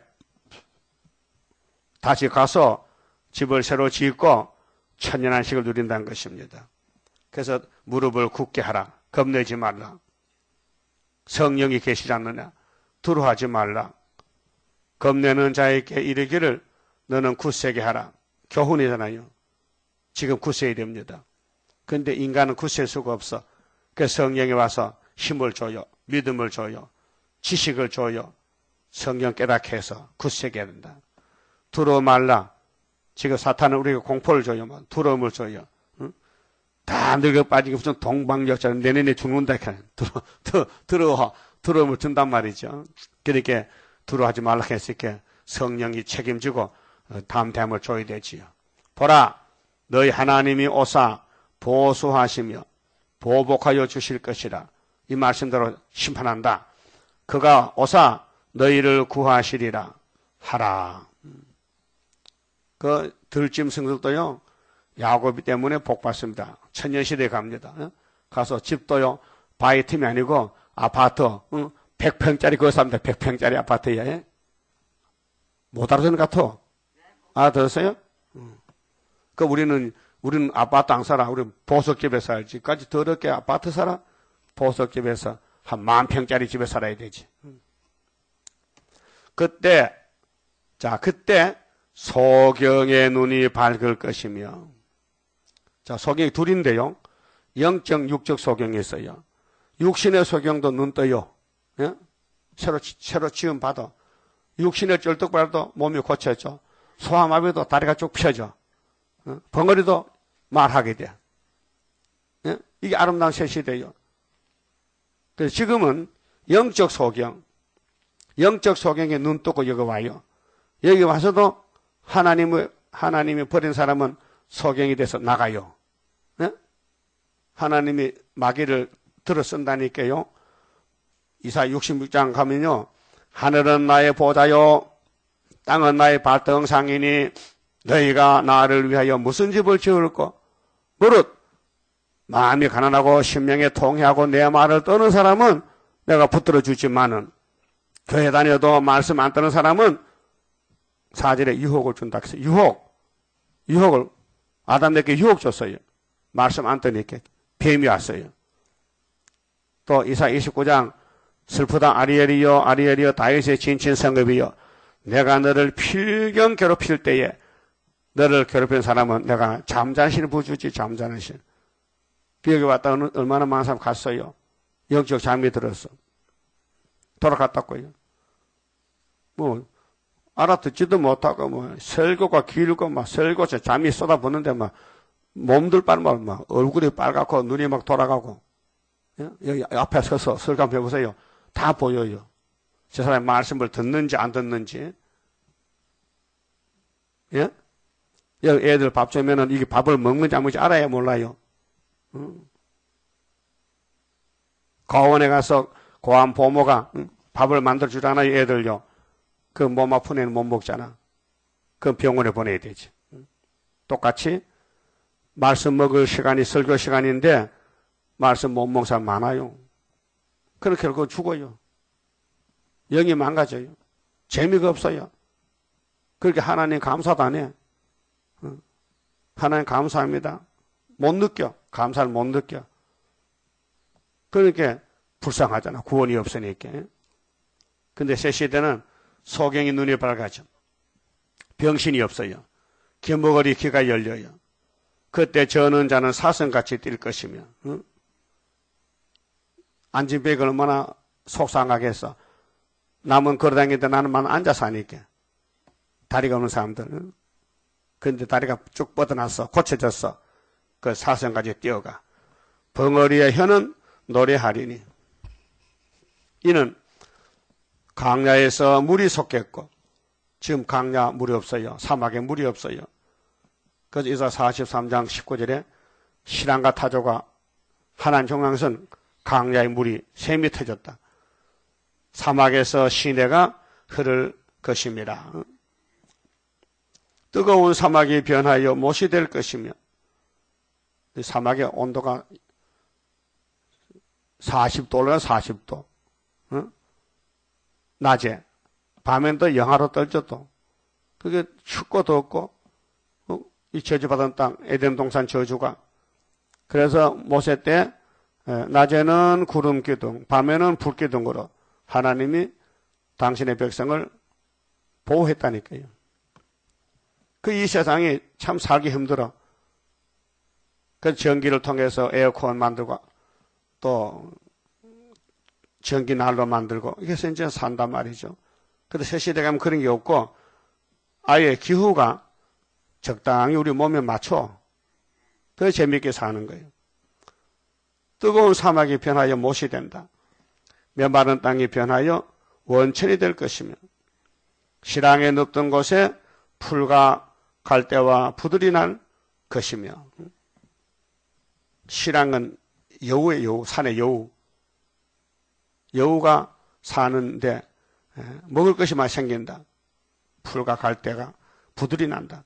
다시 가서 집을 새로 짓고 천년안식을 누린다는 것입니다. 그래서 무릎을 굳게 하라. 겁내지 말라. 성령이 계시지 않느냐. 두려워하지 말라. 겁내는 자에게 이르기를 너는 굳세게 하라. 교훈이잖아요. 지금 굳세야 됩니다. 그런데 인간은 굳셀 수가 없어. 그래서 성령이 와서 힘을 줘요. 믿음을 줘요. 지식을 줘요. 성령 깨닫게 해서 굳세게 한다. 두려워 말라. 지금 사탄은 우리가 공포를 줘요. 두려움을 줘요. 응? 다 늙어 빠지게 무슨 동방여자는 내년에 죽는다. 두려움을 준단 말이죠. 그렇게 두려워하지 말라 했으니까 성령이 책임지고 다음 대함을 줘야 되지요. 보라, 너희 하나님이 오사 보수하시며 보복하여 주실 것이라. 이 말씀대로 심판한다. 그가 오사 너희를 구하시리라 하라. 그 들짐 승들도요, 야곱이 때문에 복 받습니다. 천년시대에 갑니다. 가서 집도요, 바위 틈이 아니고 아파트 100평짜리 그거 삽니다. 100평짜리 아파트에. 못 알아듣는 것 같아. 알아들었어요? 그 우리는 아파트 안 살아. 우리는 보석집에 살지. 까지 더럽게 아파트 살아? 보석집에서 한 10,000평짜리 집에 살아야 되지. 그때 소경의 눈이 밝을 것이며, 자, 소경이 둘인데요. 영적, 육적 소경이 있어요. 육신의 소경도 눈 떠요. 예? 새로 지음 받아. 육신의 쩔뚝 받아도 몸이 고쳐져. 소아마비도 다리가 쭉 펴져. 벙어리도 말하게 돼. 예? 이게 아름다운 새 시대예요. 그래서 지금은 영적 소경에 눈 뜨고 여기 와요. 여기 와서도 하나님이 버린 사람은 소경이 돼서 나가요. 예? 하나님이 마귀를 들어 쓴다니까요. 이사야 66장 가면요. 하늘은 나의 보좌요, 땅은 나의 발등상이니 너희가 나를 위하여 무슨 집을 지을꼬? 무릇 마음이 가난하고 심령에 통회하고 내 말을 떠는 사람은 내가 붙들어 주지만은, 교회 다녀도 말씀 안 떠는 사람은 4절에 유혹을 준다. 그래서 유혹을 아담에게 유혹 줬어요. 말씀 안 떠니까 뱀이 왔어요. 또 이사야 29장 슬프다 아리엘이여 다윗의 진친 성읍이여, 내가 너를 필경 괴롭힐 때에 너를 괴롭힌 사람은 내가 잠자는 신을 부어주지. 잠자는 신. 비역에 왔다 얼마나 많은 사람 갔어요. 영적 잠이 들었어. 돌아갔다고요. 알아듣지도 못하고 설교가 길고 설교에 잠이 쏟아붓는데 몸들 빨면 얼굴이 빨갛고 눈이 막 돌아가고. 여기 앞에 서서 설교 한번 해보세요. 다 보여요. 저 사람의 말씀을 듣는지 안 듣는지. 예? 여기 애들 밥 주면은 이게 밥을 먹는지 안 먹는지 알아야 몰라요. 고원에 가서 고한 보모가 밥을 만들어 주잖아요. 애들요. 그 몸 아픈 애는 못 먹잖아. 그럼 병원에 보내야 되지. 똑같이 말씀 먹을 시간이 설교 시간인데 말씀 못 먹는 사람 많아요. 그렇게 결국 죽어요. 영이 망가져요. 재미가 없어요. 그렇게 하나님 감사도 안 해. 하나님 감사합니다. 못 느껴. 감사를 못 느껴. 그러니까 불쌍하잖아. 구원이 없으니까. 근데 새 시대는 소경이 눈이 밝아져. 병신이 없어요. 귀머거리 귀가 열려요. 그때 저는 자는 사슴같이 뛸 것이며, 안진뱅이가 얼마나 속상하겠어. 남은 걸어다니는데 나는만 앉아서 하니까. 다리가 없는 사람들. 근데 다리가 쭉 뻗어났어. 고쳐졌어. 그 사슴같이 뛰어가. 벙어리의 혀는 노래하리니. 이는 강야에서 물이 솟겠고, 지금 강야 물이 없어요. 사막에 물이 없어요. 그래서 이사 43장 19절에 신랑과 타조가 하나님 종양선 강야의 물이 샘이 터졌다. 사막에서 시내가 흐를 것입니다. 뜨거운 사막이 변하여 못이 될 것이며, 사막의 온도가 40도라 40도. 낮에. 밤엔 또 영하로 떨져도. 그게 춥고 덥고, 이 저주받은 땅, 에덴 동산 저주가. 그래서 모세 때, 낮에는 구름 기둥, 밤에는 불 기둥으로 하나님이 당신의 백성을 보호했다니까요. 그 이 세상이 참 살기 힘들어. 그 전기를 통해서 에어컨 만들고, 또, 전기 난로 만들고, 이게 이제 산단 말이죠. 근데 새 시대 가면 그런 게 없고, 아예 기후가 적당히 우리 몸에 맞춰. 더 재밌게 사는 거예요. 뜨거운 사막이 변하여 못이 된다. 메마른 땅이 변하여 원천이 될 것이며, 실황에 눕던 곳에 풀과 갈대와 부들이 날 것이며, 실황은 여우의 여우, 산의 여우. 여우가 사는데 먹을 것이 많이 생긴다. 풀과 갈대가 부들이 난다.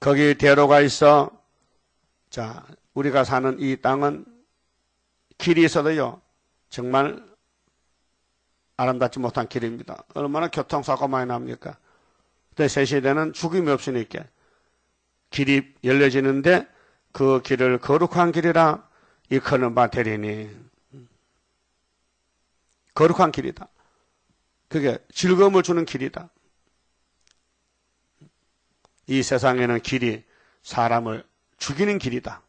거기 대로가 있어. 자, 우리가 사는 이 땅은 길이 있어도요, 정말 아름답지 못한 길입니다. 얼마나 교통사고 많이 납니까? 근데 새 시대는 죽음이 없으니까 길이 열려지는데 그 길을 거룩한 길이라 일컫는 바 되리니. 거룩한 길이다. 그게 즐거움을 주는 길이다. 이 세상에는 길이 사람을 죽이는 길이다.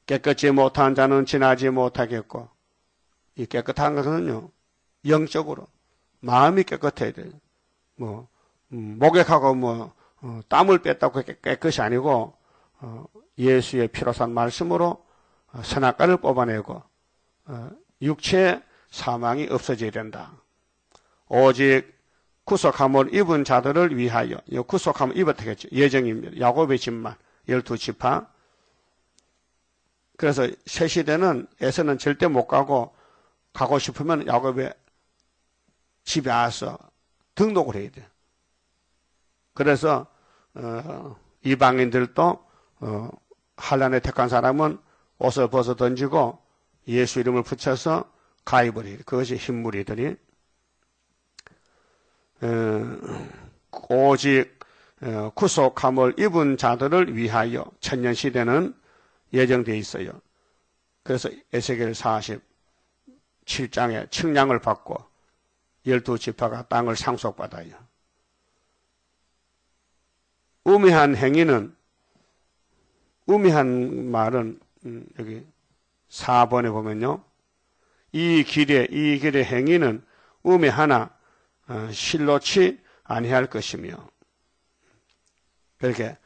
깨끗지 못한 자는 지나지 못하겠고, 이 깨끗한 것은요, 영적으로 마음이 깨끗해야 돼요. 목욕하고 땀을 뺐다고 깨끗이 아니고, 예수의 피로 산 말씀으로 선악과를 뽑아내고, 육체의 사망이 없어져야 된다. 오직 구속함을 입은 자들을 위하여, 구속함을 입었다겠죠. 예정입니다. 야곱의 집만, 12지파. 그래서 새 시대는 에서는 절대 못 가고 싶으면 야곱의 집에 와서 등록을 해야 돼. 그래서 이방인들도 한란에 택한 사람은 옷을 벗어 던지고 예수 이름을 붙여서 가입을 해요. 그것이 흰무리들이. 오직 구속함을 입은 자들을 위하여 천년시대는 예정되어 있어요. 그래서 에스겔 47장에 측량을 받고 12지파가 땅을 상속받아요. 우매한 행위는, 우매한 말은 여기 4번에 보면요, 이 길의 행위는 우매하나 실로치 아니할 것이며, 그렇게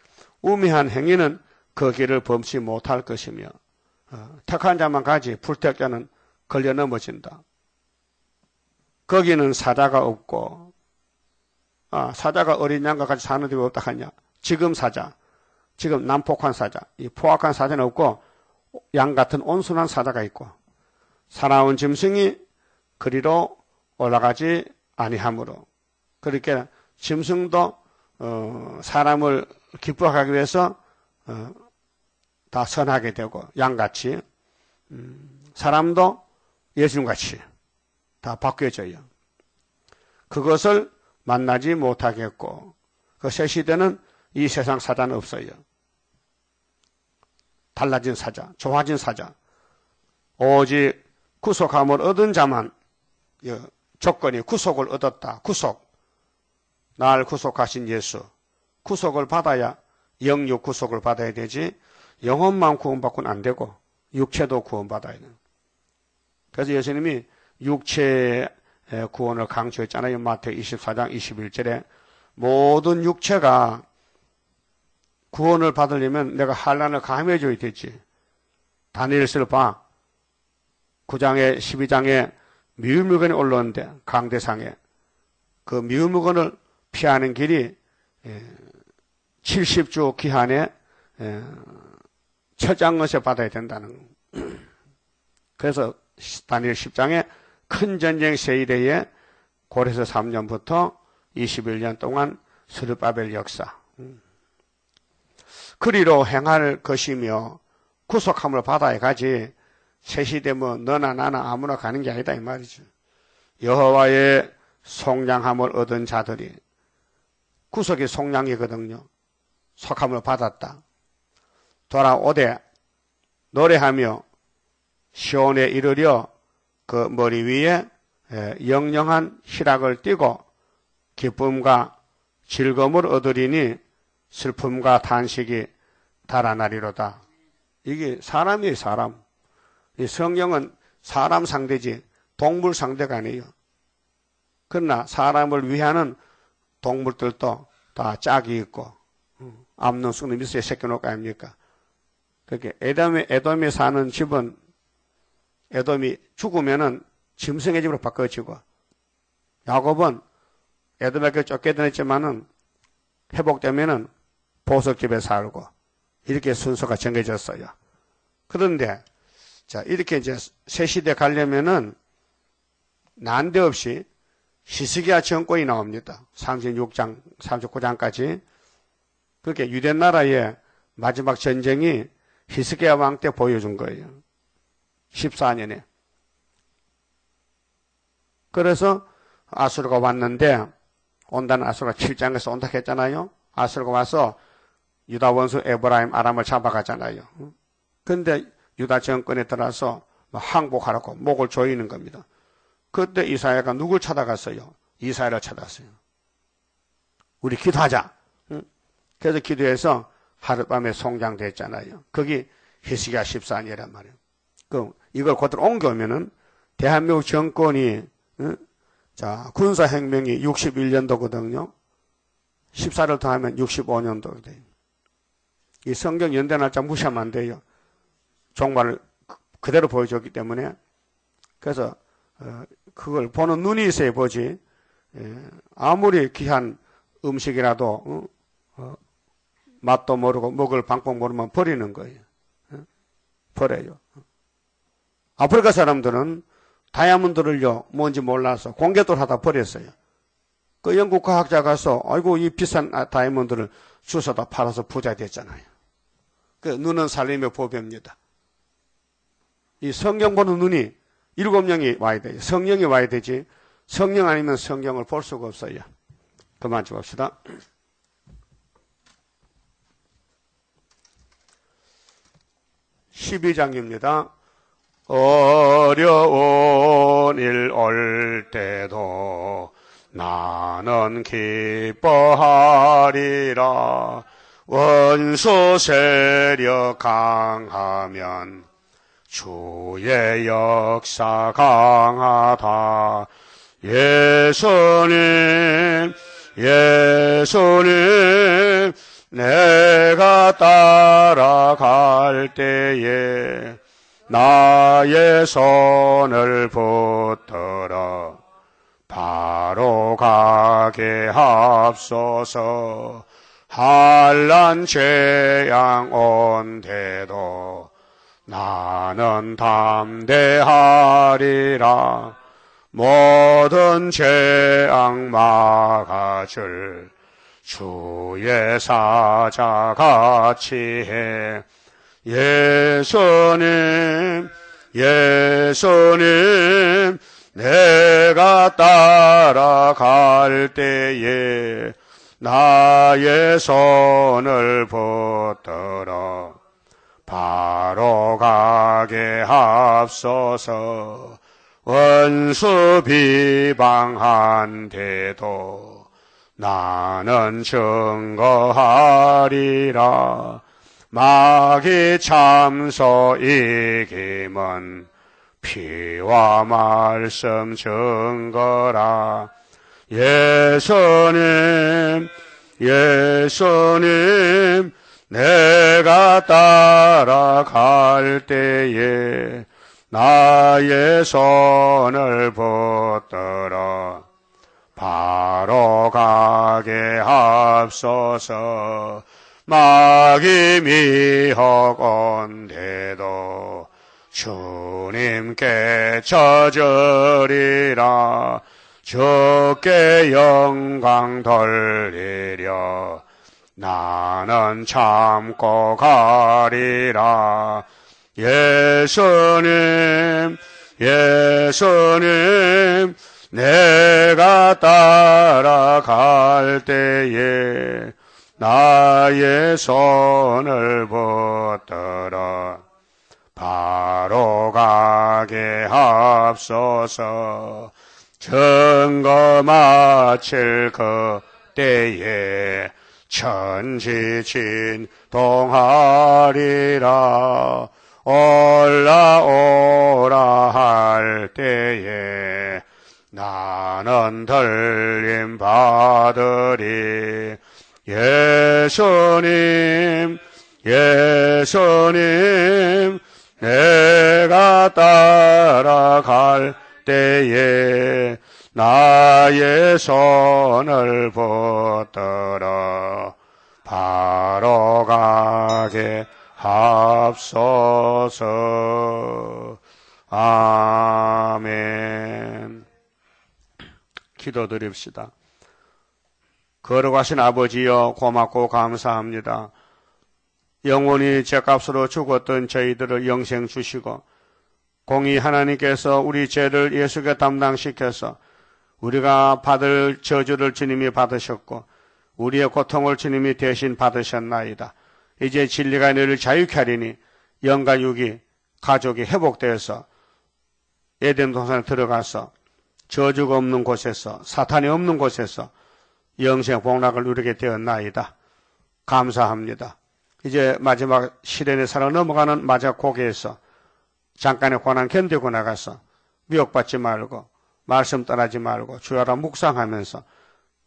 우매한 행위는 그 길을 범치 못할 것이며, 택한 자만 가지 불택자는 걸려 넘어진다. 거기는 사자가 없고, 사자가 어린 양과 같이 사는 데가 없다 하냐. 지금 사자, 지금 난폭한 사자, 이 포악한 사자는 없고 양 같은 온순한 사자가 있고, 사나운 짐승이 그리로 올라가지 아니하므로, 그렇게 짐승도 사람을 기뻐하기 위해서 다 선하게 되고, 양같이 사람도 예수님같이 다 바뀌어져요. 그것을 만나지 못하겠고 그 새 시대는 이 세상 사자는 없어요. 달라진 사자, 좋아진 사자, 오직 구속함을 얻은 자만 조건이 구속을 얻었다. 구속, 날 구속하신 예수, 구속을 받아야 영육 구속을 받아야 되지 영혼만 구원받고는 안 되고 육체도 구원받아야 돼요. 그래서 예수님이 육체의 구원을 강조했잖아요. 마태복 24장 21절에 모든 육체가 구원을 받으려면 내가 환난을 감해줘야 되지. 다니엘서를 봐. 9장에 12장에 미운 물건이 올라오는데 강대상에 그 미운 물건을 피하는 길이 70주 기한에 처장것에 받아야 된다는 거예요. 그래서 다니엘 10장에 큰 전쟁 세일에 고레서 3년부터 21년 동안 스룹바벨 역사 그리로 행할 것이며 구속함을 받아야 가지 새 시대 뭐 너나 나나 아무나 가는 게 아니다 이 말이죠. 여호와의 속량함을 얻은 자들이 구속이 속량이거든요. 속함을 받았다. 돌아오되 노래하며 시온에 이르려 그 머리 위에 영영한 희락을 띠고 기쁨과 즐거움을 얻으리니 슬픔과 단식이 달아나리로다. 이게 사람이에요, 사람. 이 성경은 사람 상대지 동물 상대가 아니에요. 그러나 사람을 위하는 동물들도 다 짝이 있고 암non 쑥는 미스에 새겨놓을 거 아닙니까? 그렇게 에돔에 사는 집은 에돔이 죽으면은 짐승의 집으로 바꿔지고 야곱은 에돔에게 쫓겨다녔지만은 회복되면은 보석집에 살고 이렇게 순서가 정해졌어요. 그런데 자 이렇게 이제 새 시대 가려면은 난데없이 히스기야 정권이 나옵니다. 36장, 39장까지. 그렇게 유대 나라의 마지막 전쟁이 히스기야 왕 때 보여준 거예요. 14년에. 그래서 아수르가 왔는데 온다는 아수르가 7장에서 온다 했잖아요. 아수르가 와서 유다 원수 에브라임 아람을 잡아가잖아요. 그런데 유다 정권에 들어서 항복하라고 목을 조이는 겁니다. 그때 이사야가 누굴 찾아갔어요? 이사야를 찾았어요. 우리 기도하자. 그래서 기도해서 하룻밤에 송장됐잖아요. 거기 히스기야 14년이란 말이에요. 그럼 이걸 그대로 옮겨오면은 대한민국 정권이 자 군사혁명이 61년도거든요. 14를 더하면 65년도 돼요. 이 성경 연대 날짜 무시하면 안 돼요. 종말을 그대로 보여줬기 때문에. 그래서 그걸 보는 눈이 있어야 보지. 아무리 귀한 음식이라도 맛도 모르고 먹을 방법 모르면 버리는 거예요. 버려요. 아프리카 사람들은 다이아몬드를요 뭔지 몰라서 공개돌 하다 버렸어요. 그 영국 과학자 가서 아이고 이 비싼 다이아몬드를 주워다 팔아서 부자 됐잖아요. 그 눈은 살림의 보배입니다. 이 성경 보는 눈이 7명이 와야 돼요. 성령이 와야 되지. 성령 아니면 성경을 볼 수가 없어요. 그만 좀 봅시다. (12장입니다) 어려운 일 올 때도 나는 기뻐하리라. 원수 세력 강하면 주의 역사 강하다. 예수님 내가 따라갈 때에 나의 손을 붙들어 바로 가게 합소서. 환난 재앙 온데도 나는 담대하리라. 모든 재앙 막아줄 주의 사자같이 해. 예수님 예수님 내가 따라갈 때에 나의 손을 붙들어 바로 가게 하옵소서. 원수 비방한데도 나는 증거하리라. 마귀 참소 이김은 피와 말씀 증거라. 예수님 예수님 내가 따라갈 때에 나의 손을 붙들어 바로 가게 하옵소서. 마귀 미혹온데도 주님께 져주리라. 주께 영광 돌리려 나는 참고 가리라. 예수님 예수님 내가 따라갈 때에 나의 손을 붙들어 바로 가게 하옵소서. 증거 마칠 그때에 천지 진동하리라. 올라오라 할 때에 나는 들림 받으리. 예수님 예수님 내가 따라갈 때에 나의 손을 붙들어 바로 가게 하옵소서. 아멘. 기도드립시다. 거룩하신 아버지여, 고맙고 감사합니다. 영원히 죄값으로 죽었던 저희들을 영생 주시고 공의 하나님께서 우리 죄를 예수께 담당시켜서 우리가 받을 저주를 주님이 받으셨고 우리의 고통을 주님이 대신 받으셨나이다. 이제 진리가 너희를 자유케 하리니 영과 육이 가족이 회복되어서 에덴 동산에 들어가서 저주가 없는 곳에서 사탄이 없는 곳에서 영생 복락을 누리게 되었나이다. 감사합니다. 이제 마지막 시련의 살아 넘어가는 마지막 고개에서 잠깐의 고난 견디고 나가서 미혹받지 말고 말씀 떠나지 말고 주야라 묵상하면서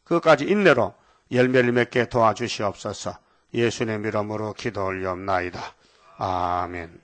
그것까지 인내로 열매를 맺게 도와주시옵소서. 예수님의 이름으로 기도 올리옵나이다. 아멘.